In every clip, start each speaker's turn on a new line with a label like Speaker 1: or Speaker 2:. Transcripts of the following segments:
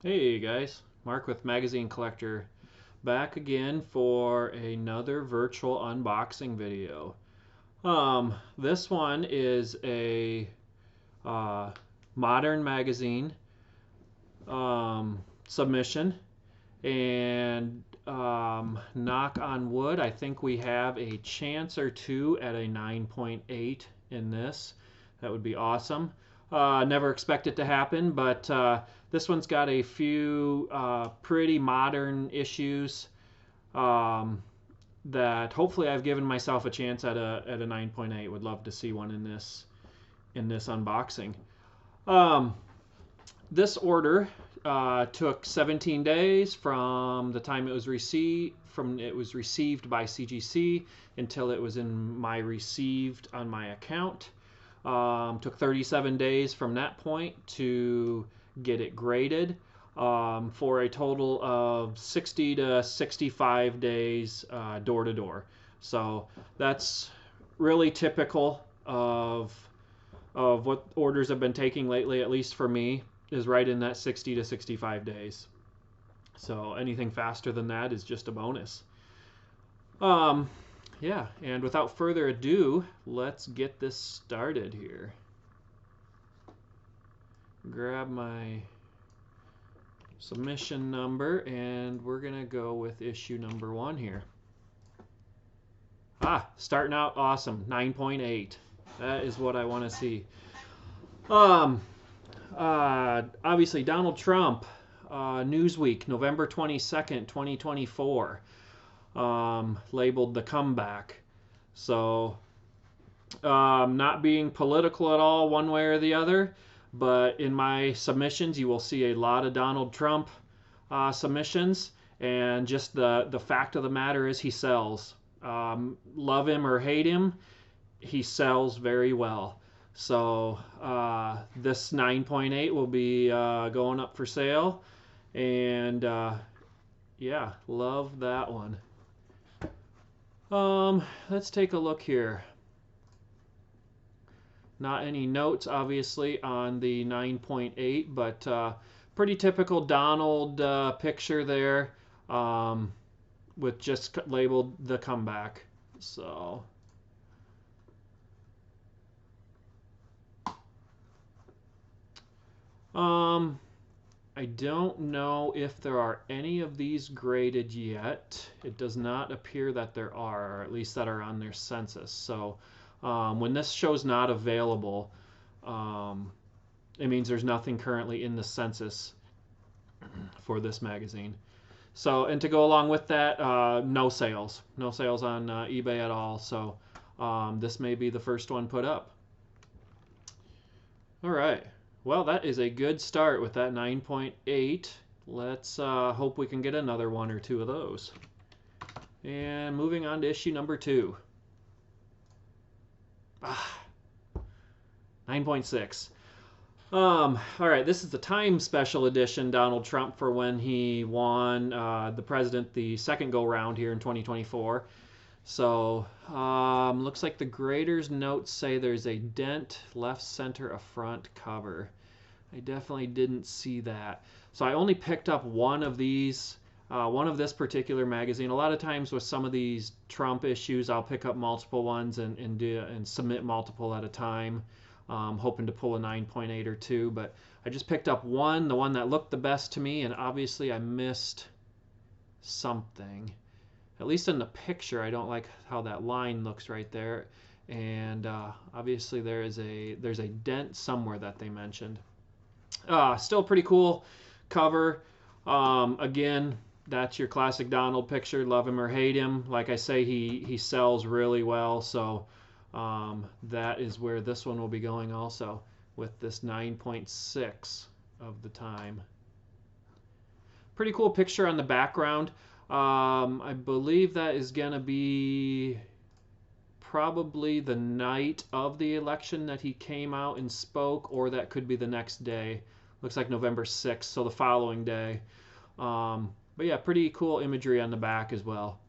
Speaker 1: Hey guys, Mark with Magazine Collector, back again for another virtual unboxing video. This one is a uh, modern magazine submission, and knock on wood, I think we have a chance or two at a 9.8 in this. That would be awesome. Never expect it to happen, but this one's got a few pretty modern issues that hopefully I've given myself a chance at a 9.8. Would love to see one in this unboxing. Um, this order took 17 days from the time it was received by CGC until it was in my received on my account. Took 37 days from that point to get it graded, for a total of 60 to 65 days door to door. So that's really typical of what orders have been taking lately, at least for me, is right in that 60 to 65 days. So anything faster than that is just a bonus. Um, yeah, and without further ado, let's get this started here. Grab my submission number, and we're gonna go with issue number 1 here. Starting out awesome, 9.8. That is what I want to see. Obviously, Donald Trump, Newsweek, November 22nd, 2024, labeled the comeback. So, not being political at all, one way or the other, but in my submissions, you will see a lot of Donald Trump submissions, and just the fact of the matter is he sells. Love him or hate him, he sells very well. So this 9.8 will be going up for sale, and yeah, love that one. Let's take a look here. Not any notes, obviously, on the 9.8, but pretty typical Donald picture there, with just labeled the comeback. So I don't know if there are any of these graded yet. It does not appear that there are, or at least that are on their census. So when this shows not available, it means there's nothing currently in the census for this magazine. So, and to go along with that, no sales on eBay at all. So this may be the first one put up. All right. Well, that is a good start with that 9.8. Let's hope we can get another one or two of those. And moving on to issue number 2. 9.6. All right, this is the Time Special Edition Donald Trump for when he won the president the second go round here in 2024. So looks like the grader's notes say there's a dent left center of front cover. I definitely didn't see that. So I only picked up one of these, one of this particular magazine. A lot of times with some of these Trump issues, I'll pick up multiple ones and submit multiple at a time, hoping to pull a 9.8 or 2. But I just picked up one, the one that looked the best to me, and obviously I missed something. At least in the picture, I don't like how that line looks right there, and obviously there's a dent somewhere that they mentioned. Still pretty cool cover. Again, that's your classic Donald picture. Love him or hate him. Like I say, he sells really well, so that is where this one will be going also, with this 9.6 of the Time. Pretty cool picture on the background. I believe that is going to be probably the night of the election that he came out and spoke, or that could be the next day. Looks like November 6th, so the following day. But yeah, pretty cool imagery on the back as well.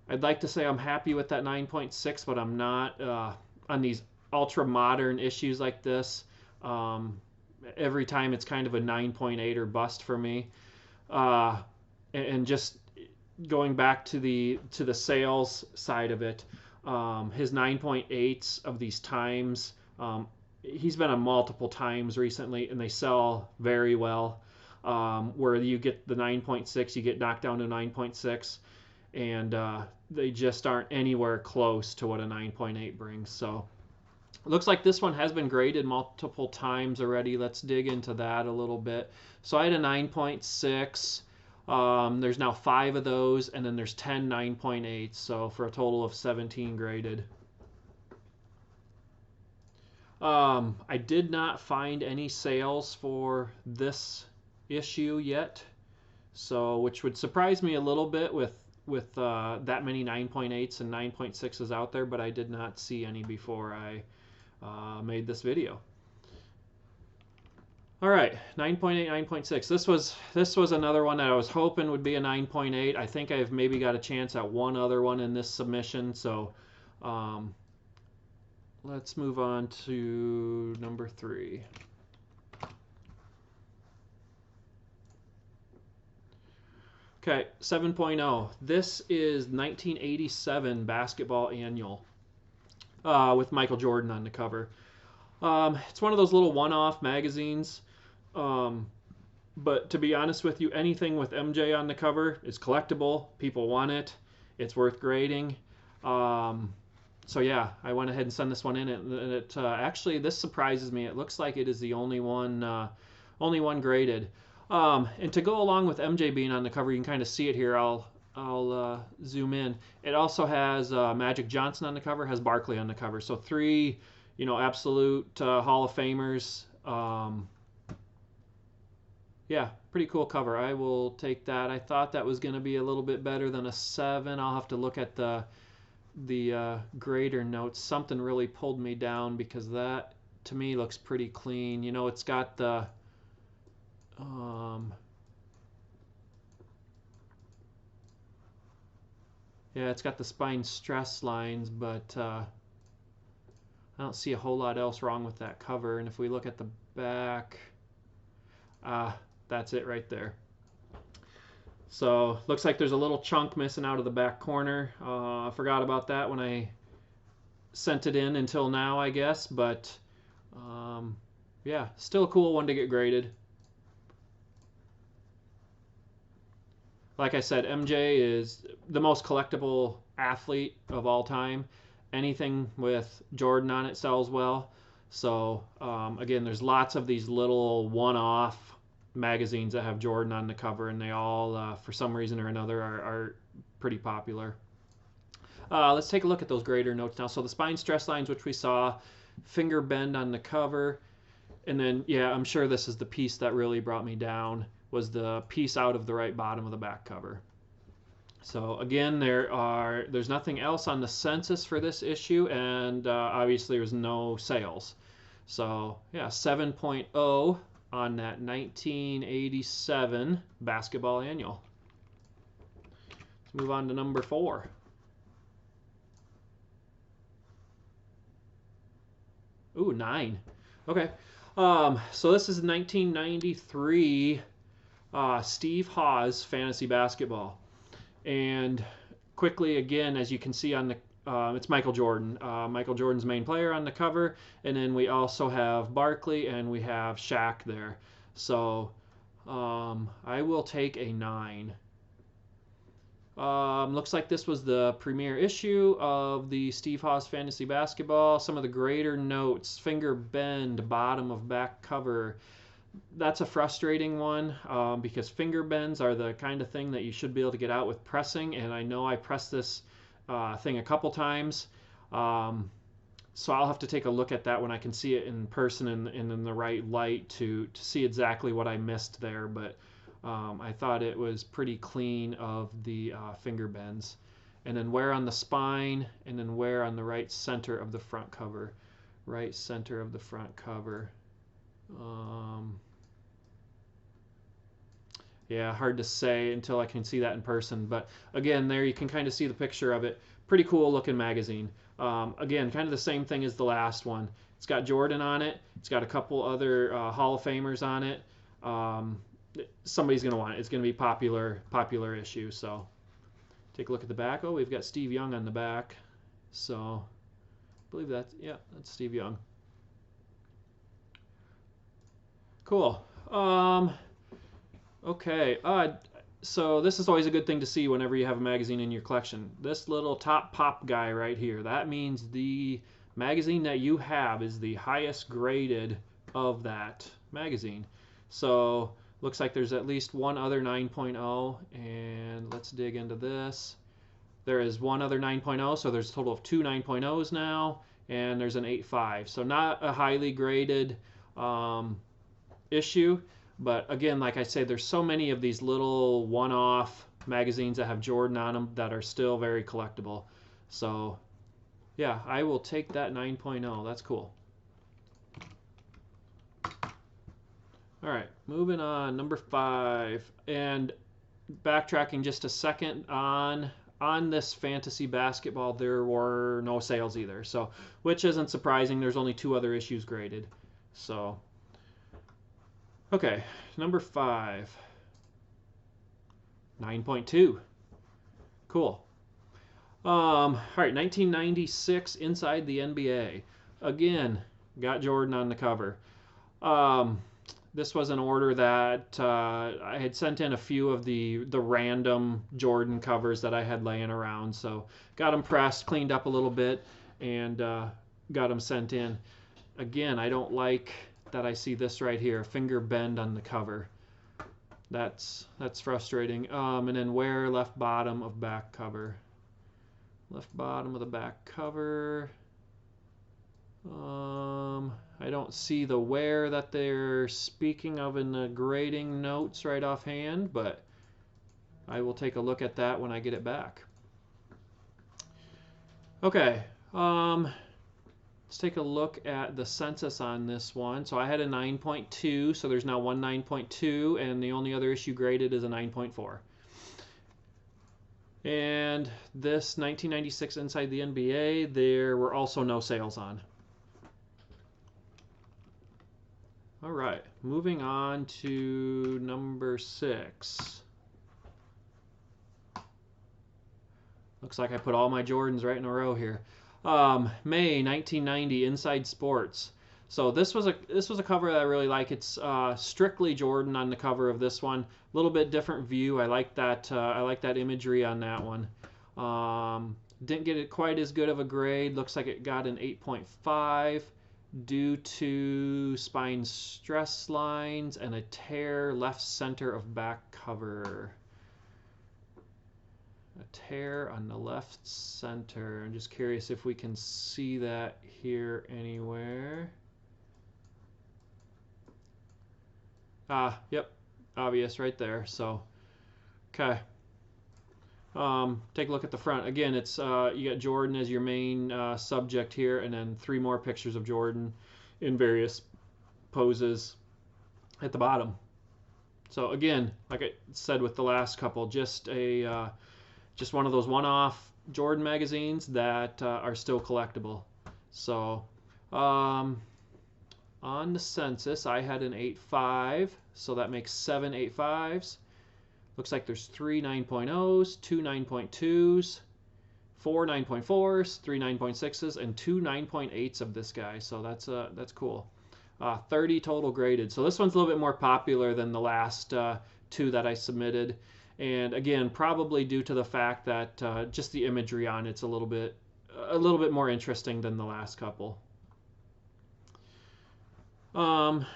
Speaker 1: I'd like to say I'm happy with that 9.6, but I'm not on these ultra modern issues like this. every time it's kind of a 9.8 or bust for me. Uh, and just going back to the sales side of it, his 9.8s of these times, he's been on multiple times recently, and they sell very well. Where you get the 9.6, you get knocked down to 9.6, and they just aren't anywhere close to what a 9.8 brings. So it looks like this one has been graded multiple times already. Let's dig into that a little bit. So I had a 9.6. There's now 5 of those, and then there's 10 9.8s, so for a total of 17 graded. I did not find any sales for this issue yet, so which would surprise me a little bit with that many 9.8s and 9.6s out there, but I did not see any before I made this video. All right, 9.8, 9.6. This was another one that I was hoping would be a 9.8. I think I've maybe got a chance at one other one in this submission. So let's move on to number 3. Okay, 7.0. This is 1987 Basketball Annual with Michael Jordan on the cover. It's one of those little one-off magazines. But to be honest with you, anything with MJ on the cover is collectible. People want it. It's worth grading. So yeah, I went ahead and sent this one in, and it actually, this surprises me. It looks like it is the only one graded. And to go along with MJ being on the cover, you can kind of see it here. I'll zoom in. It also has Magic Johnson on the cover, has Barkley on the cover. So 3, absolute Hall of Famers. Yeah, pretty cool cover. I will take that. I thought that was going to be a little bit better than a 7. I'll have to look at the grader notes. Something really pulled me down because that, to me, looks pretty clean. It's got the yeah, it's got the spine stress lines, but I don't see a whole lot else wrong with that cover. And if we look at the back, that's it right there. So looks like there's a little chunk missing out of the back corner. I forgot about that when I sent it in until now, I guess. But yeah, still a cool one to get graded. Like I said, MJ is the most collectible athlete of all time. Anything with Jordan on it sells well. So again, there's lots of these little one-off magazines that have Jordan on the cover, and they all, for some reason or another, are pretty popular. Let's take a look at those grader notes now. So the spine stress lines, which we saw, finger bend on the cover, and then, yeah, I'm sure this is the piece that really brought me down, was the piece out of the right bottom of the back cover. So again, there's nothing else on the census for this issue, and obviously there's no sales. So yeah, 7.0 on that 1987 Basketball Annual. Let's move on to number 4. Ooh, 9. Okay. So this is 1993 Steve Hawes Fantasy Basketball. And quickly, again, as you can see on the it's Michael Jordan. Michael Jordan's main player on the cover, and then we also have Barkley and we have Shaq there. So I will take a 9. Looks like this was the premiere issue of the Steve Hawes Fantasy Basketball. Some of the grader notes: finger bend, bottom of back cover. That's a frustrating one because finger bends are the kind of thing that you should be able to get out with pressing, and I know I pressed this thing a couple times, so I'll have to take a look at that when I can see it in person and in the right light to see exactly what I missed there. But I thought it was pretty clean of the finger bends, and then wear on the spine, and then wear on the right center of the front cover. Right center of the front cover. Yeah, hard to say until I can see that in person. But again, there you can kind of see the picture of it. Pretty cool looking magazine. Again, kind of the same thing as the last one. It's got Jordan on it. It's got a couple other Hall of Famers on it. Somebody's going to want it. It's going to be popular issue. So take a look at the back. Oh, we've got Steve Young on the back. So I believe that's Steve Young. Cool. Okay. So this is always a good thing to see whenever you have a magazine in your collection. This little top pop guy right here, that means the magazine that you have is the highest graded of that magazine. So looks like there's at least one other 9.0, and let's dig into this. There is one other 9.0, so there's a total of two 9.0s now, and there's an 8.5. So not a highly graded issue. But again, like I say, there's so many of these little one-off magazines that have Jordan on them that are still very collectible. So yeah, I will take that 9.0. That's cool. All right, moving on, number 5. And backtracking just a second, on this fantasy basketball, there were no sales either. So, which isn't surprising. There's only 2 other issues graded. So okay, number 5. 9.2. Cool. All right, 1996 Inside the NBA. Again, got Jordan on the cover. This was an order that I had sent in a few of the random Jordan covers that I had laying around. So got them pressed, cleaned up a little bit, and got them sent in. Again, I don't like that I see this right here, finger bend on the cover. That's frustrating. And then where left bottom of back cover. Left bottom of the back cover. I don't see the where that they're speaking of in the grading notes right offhand, but I will take a look at that when I get it back. Okay. Let's take a look at the census on this one. So I had a 9.2, so there's now one 9.2, and the only other issue graded is a 9.4. And this 1996 Inside the NBA, there were also no sales on. All right, moving on to number 6. Looks like I put all my Jordans right in a row here. May 1990 Inside Sports. So this was a cover that I really like. It's strictly Jordan on the cover of this one. A little bit different view. I like that imagery on that one. Didn't get it quite as good of a grade. Looks like it got an 8.5 due to spine stress lines and a tear left center of back cover. A tear on the left center. I'm just curious if we can see that here anywhere. Yep, obvious right there. So, okay. Take a look at the front. Again, it's you got Jordan as your main subject here, and then 3 more pictures of Jordan in various poses at the bottom. So again, like I said with the last couple, just one of those one-off Jordan magazines that are still collectible. So on the census, I had an 8.5, so that makes 7 8.5s. Looks like there's 3 9.0s, 2 9.2s, 4 9.4s, 3 9.6s, and 2 9.8s of this guy. So that's cool. 30 total graded. So this one's a little bit more popular than the last 2 that I submitted. And again, probably due to the fact that just the imagery on it's a little bit more interesting than the last couple. On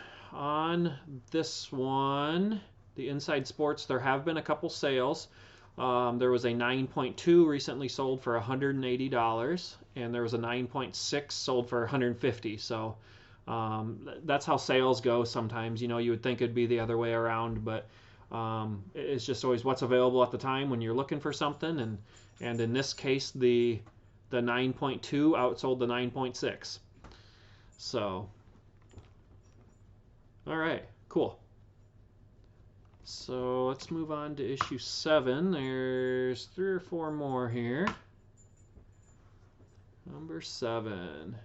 Speaker 1: this one, the Inside Sports, there have been a couple sales. There was a 9.2 recently sold for $180, and there was a 9.6 sold for $150. So that's how sales go sometimes. You know, you would think it'd be the other way around, but it's just always what's available at the time when you're looking for something. And in this case, the 9.2 outsold the 9.6. So, all right, cool. So let's move on to issue 7. There's 3 or 4 more here. Number 7.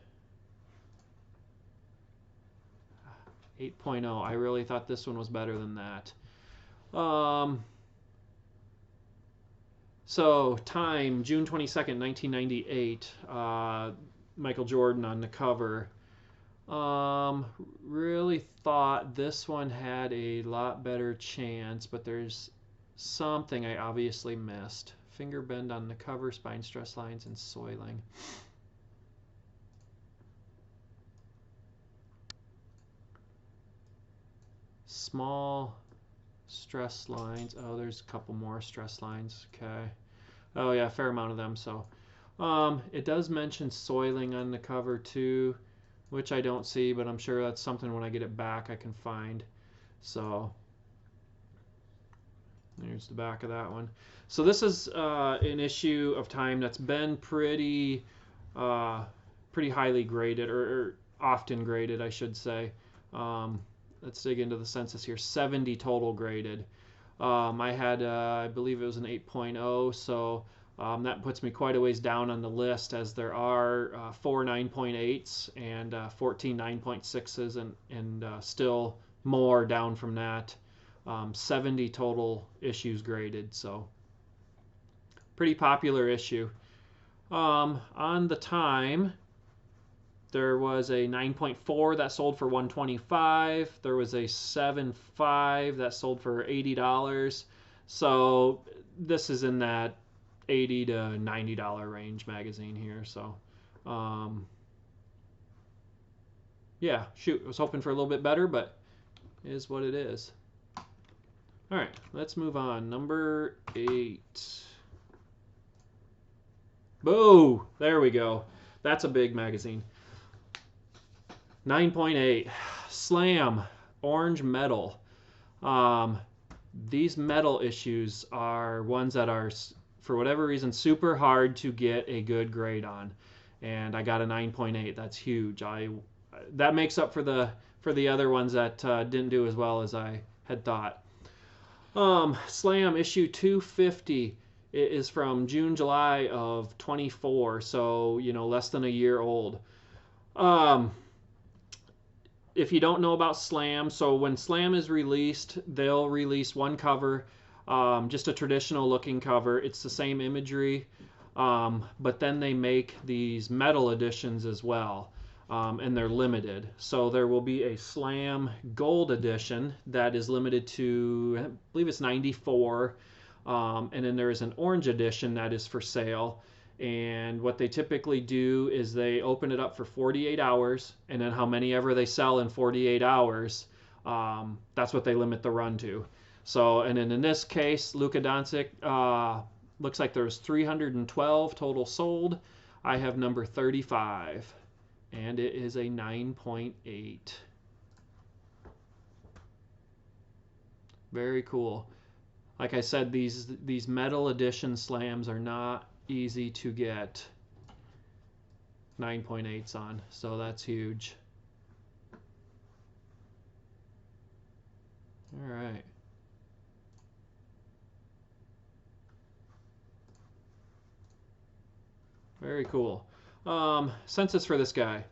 Speaker 1: 8.0. I really thought this one was better than that. So Time, June 22nd, 1998. Michael Jordan on the cover. Really thought this one had a lot better chance, but there's something I obviously missed. Finger bend on the cover, spine stress lines, and soiling. Small stress lines. Oh, there's a couple more stress lines. Okay. Oh yeah, fair amount of them. So, it does mention soiling on the cover too, which I don't see, but I'm sure that's something when I get it back I can find. So, there's the back of that one. So this is an issue of Time that's been pretty highly graded, or often graded, I should say. Let's dig into the census here. 70 total graded. I had, I believe it was an 8.0, so that puts me quite a ways down on the list, as there are 4 9.8s and 14 9.6s, and still more down from that. 70 total issues graded, so pretty popular issue. On the Time, there was a 9.4 that sold for $125. There was a 7.5 that sold for $80. So this is in that $80 to $90 range magazine here. So yeah, shoot, I was hoping for a little bit beher, but it is what it is. All right, let's move on. Number 8. Boo! There we go. That's a big magazine. 9.8. Slam. Orange metal. These metal issues are ones that are, for whatever reason, super hard to get a good grade on. And I got a 9.8. That's huge. That makes up for the other ones that didn't do as well as I had thought. Slam issue 250. It is from June, July of 24, so less than a year old. If you don't know about Slam, so when Slam is released, they'll release one cover, just a traditional looking cover. It's the same imagery, but then they make these metal editions as well. And they're limited. So there will be a Slam Gold edition that is limited to, I believe it's 94. And then there is an orange edition that is for sale. And what they typically do is they open it up for 48 hours, and then how many ever they sell in 48 hours, that's what they limit the run to. So, and then in this case, Luka Doncic, looks like there's 312 total sold. I have number 35. And it is a 9.8. Very cool. Like I said, these metal edition Slams are not easy to get 9.8s on, so that's huge. All right. Very cool. Census for this guy.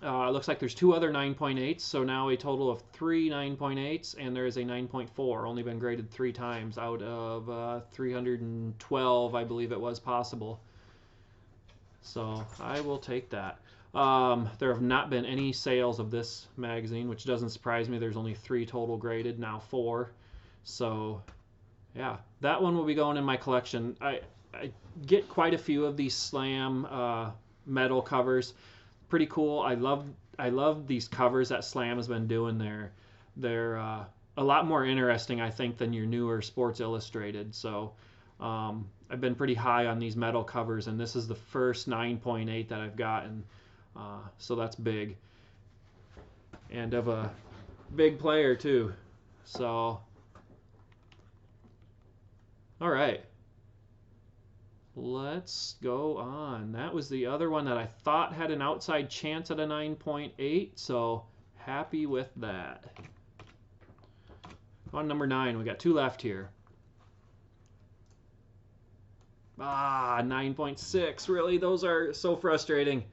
Speaker 1: It looks like there's 2 other 9.8s, so now a total of 3 9.8s, and there is a 9.4, only been graded 3 times out of 312, I believe it was possible. So I will take that. There have not been any sales of this magazine, which doesn't surprise me. There's only 3 total graded, now 4. So yeah, that one will be going in my collection. I get quite a few of these Slam metal covers. Pretty cool. I love these covers that Slam has been doing. They're a lot more interesting, I think, than your newer Sports Illustrated. So I've been pretty high on these metal covers, and this is the first 9.8 that I've gotten. So that's big, and of a big player too. So all right. Let's go on. That was the other one that I thought had an outside chance at a 9.8, so happy with that. On number 9, we got 2 left here. 9.6. Really? Those are so frustrating.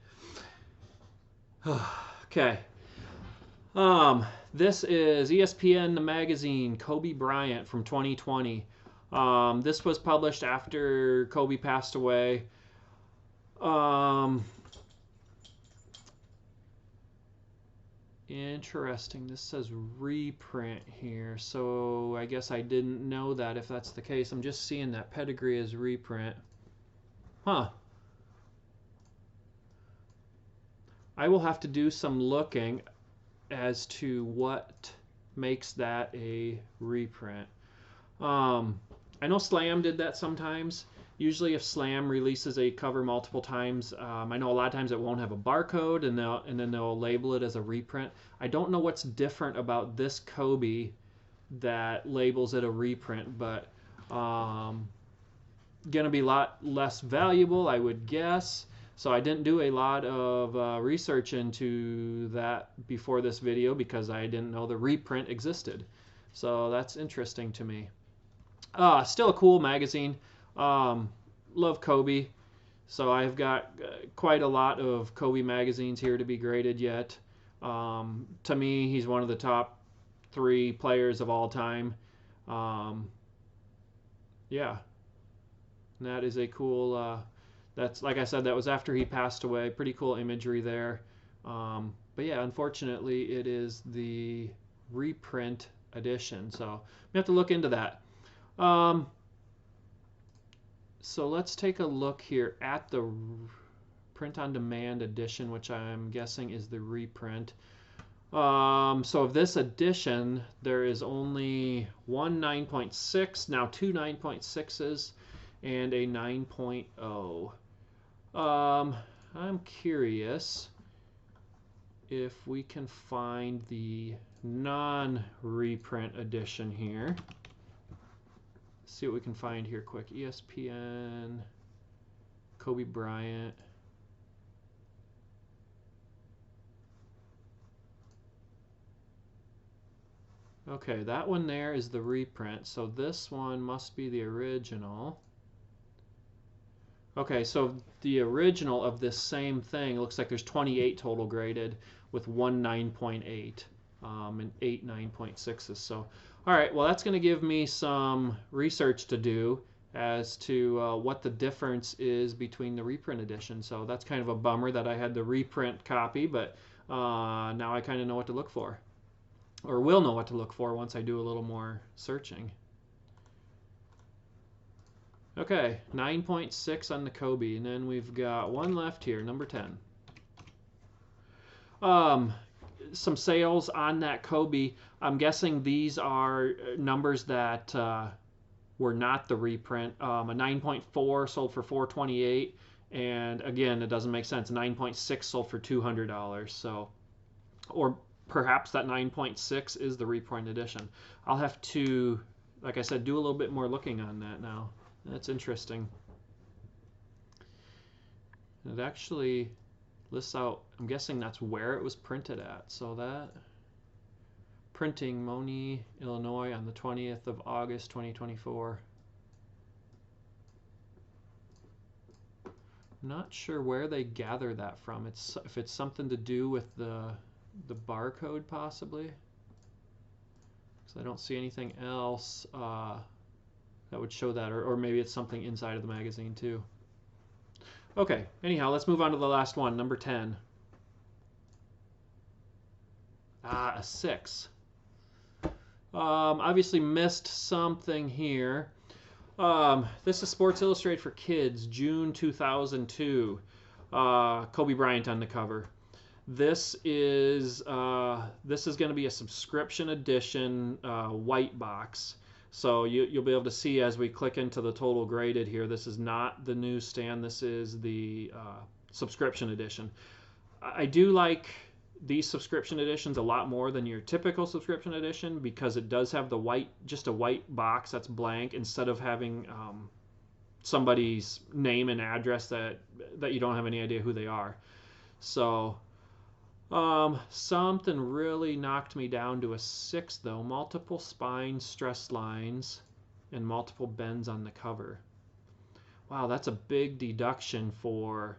Speaker 1: Okay. This is ESPN the magazine, Kobe Bryant from 2020. This was published after Kobe passed away. Um, Interesting. This says reprint here, so I guess I didn't know that if that's the case. I'm just seeing that pedigree is reprint. Huh. I will have to do some looking as to what makes that a reprint. I know Slam did that sometimes. Usually if Slam releases a cover multiple times, I know a lot of times it won't have a barcode, and then they'll label it as a reprint. I don't know what's different about this Kobe that labels it a reprint, but gonna be a lot less valuable, I would guess. So I didn't do a lot of research into that before this video because I didn't know the reprint existed. So that's interesting to me. Still a cool magazine. Love Kobe. So I've got quite a lot of Kobe magazines here to be graded yet. To me, he's one of the top 3 players of all time. Yeah, and that is a cool. That's, like I said, that was after he passed away. Pretty cool imagery there. But yeah, unfortunately, it is the reprint edition. So we have to look into that. So let's take a look here at the print on demand edition, which I'm guessing is the reprint. So of this edition, there is only one 9.6, now 2 9.6s, and a 9.0. I'm curious if we can find the non-reprint edition here. See what we can find here quick. ESPN, Kobe Bryant. Okay, that one there is the reprint, so this one must be the original. Okay, so the original of this same thing, looks like there's 28 total graded with 1 9.8 and 8 9.6s. So, all right, well, that's going to give me some research to do as to what the difference is between the reprint edition. So that's kind of a bummer that I had the reprint copy, but now I kind of know what to look for, or will know what to look for once I do a little more searching. Okay, 9.6 on the Kobe, and then we've got one left here, number 10. Some sales on that Kobe. I'm guessing these are numbers that were not the reprint. A 9.4 sold for $428, and again, it doesn't make sense. 9.6 sold for $200. So, or perhaps that 9.6 is the reprint edition. I'll have to, like I said, do a little bit more looking on that now. That's interesting. It actually lists out, I'm guessing that's where it was printed at. So that printing, Moni, Illinois on the 20th of August 2024. Not sure where they gather that from. If it's something to do with the barcode possibly. Because I don't see anything else that would show that, or maybe it's something inside of the magazine too. Okay, anyhow, let's move on to the last one, number 10. A 6. Obviously missed something here. This is Sports Illustrated for Kids, June 2002. Kobe Bryant on the cover. This is going to be a subscription edition white box. So you'll be able to see as we click into the total graded here, this is not the newsstand, this is the subscription edition. I do like these subscription editions a lot more than your typical subscription edition because it does have the white, just a white box that's blank instead of having somebody's name and address that you don't have any idea who they are. So something really knocked me down to a 6 though. Multiple spine stress lines and multiple bends on the cover. Wow, that's a big deduction for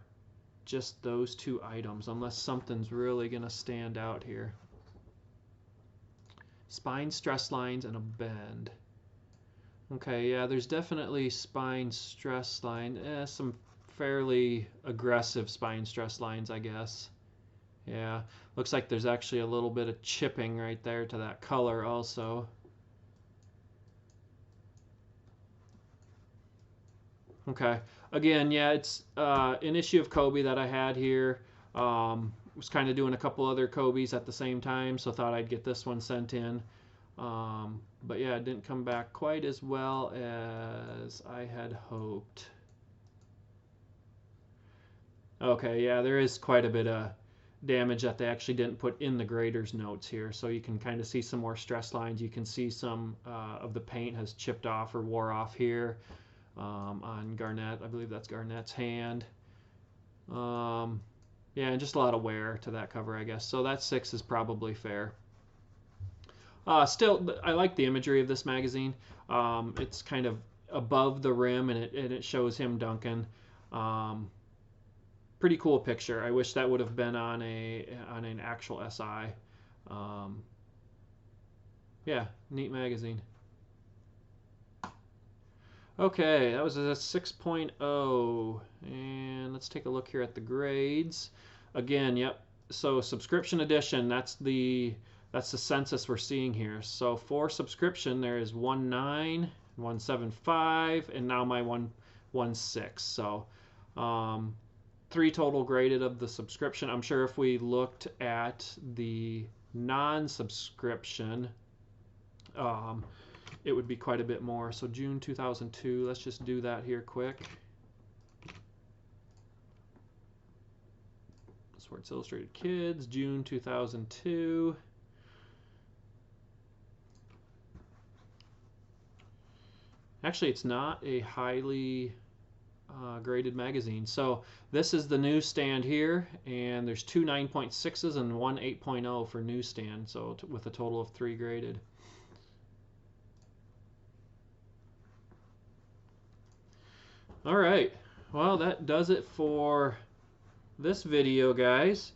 Speaker 1: just those 2 items, unless something's really going to stand out here. Spine stress lines and a bend. Okay, yeah, there's definitely spine stress line. Some fairly aggressive spine stress lines, I guess. Yeah, looks like there's actually a little bit of chipping right there to that color also. Okay, again, yeah, it's an issue of Kobe that I had here. Was kind of doing a couple other Kobe's at the same time, so thought I'd get this one sent in. But yeah, it didn't come back quite as well as I had hoped. Okay, yeah, there is quite a bit of damage that they actually didn't put in the grader's notes here. So you can kind of see some more stress lines. You can see some of the paint has chipped off or wore off here on Garnett. I believe that's Garnett's hand. Yeah, and just a lot of wear to that cover, I guess. So that 6 is probably fair. Still, I like the imagery of this magazine. It's kind of above the rim, and it shows him dunking. Pretty cool picture. I wish that would have been on an actual SI. Yeah, neat magazine. Okay, that was a 6.0, and let's take a look here at the grades. Again, yep. So subscription edition, that's the census we're seeing here. So for subscription, there is 1.9, 1.75, and now my 1.16. So 3 total graded of the subscription. I'm sure if we looked at the non-subscription, it would be quite a bit more. So June 2002, let's just do that here quick. Sports Illustrated Kids, June 2002. Actually, it's not a highly graded magazine. So this is the newsstand here, and there's 2 9.6s and 1 8.0 for newsstand, so with a total of 3 graded. All right, well, that does it for this video, guys.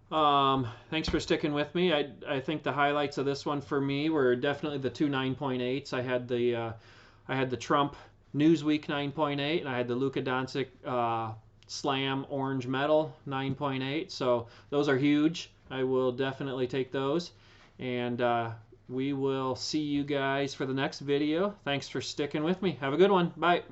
Speaker 1: Thanks for sticking with me. I think the highlights of this one for me were definitely the 2 9.8s. I had the Trump Newsweek 9.8, and I had the Luka Doncic Slam Orange Metal 9.8. So those are huge. I will definitely take those. And we will see you guys for the next video. Thanks for sticking with me. Have a good one. Bye.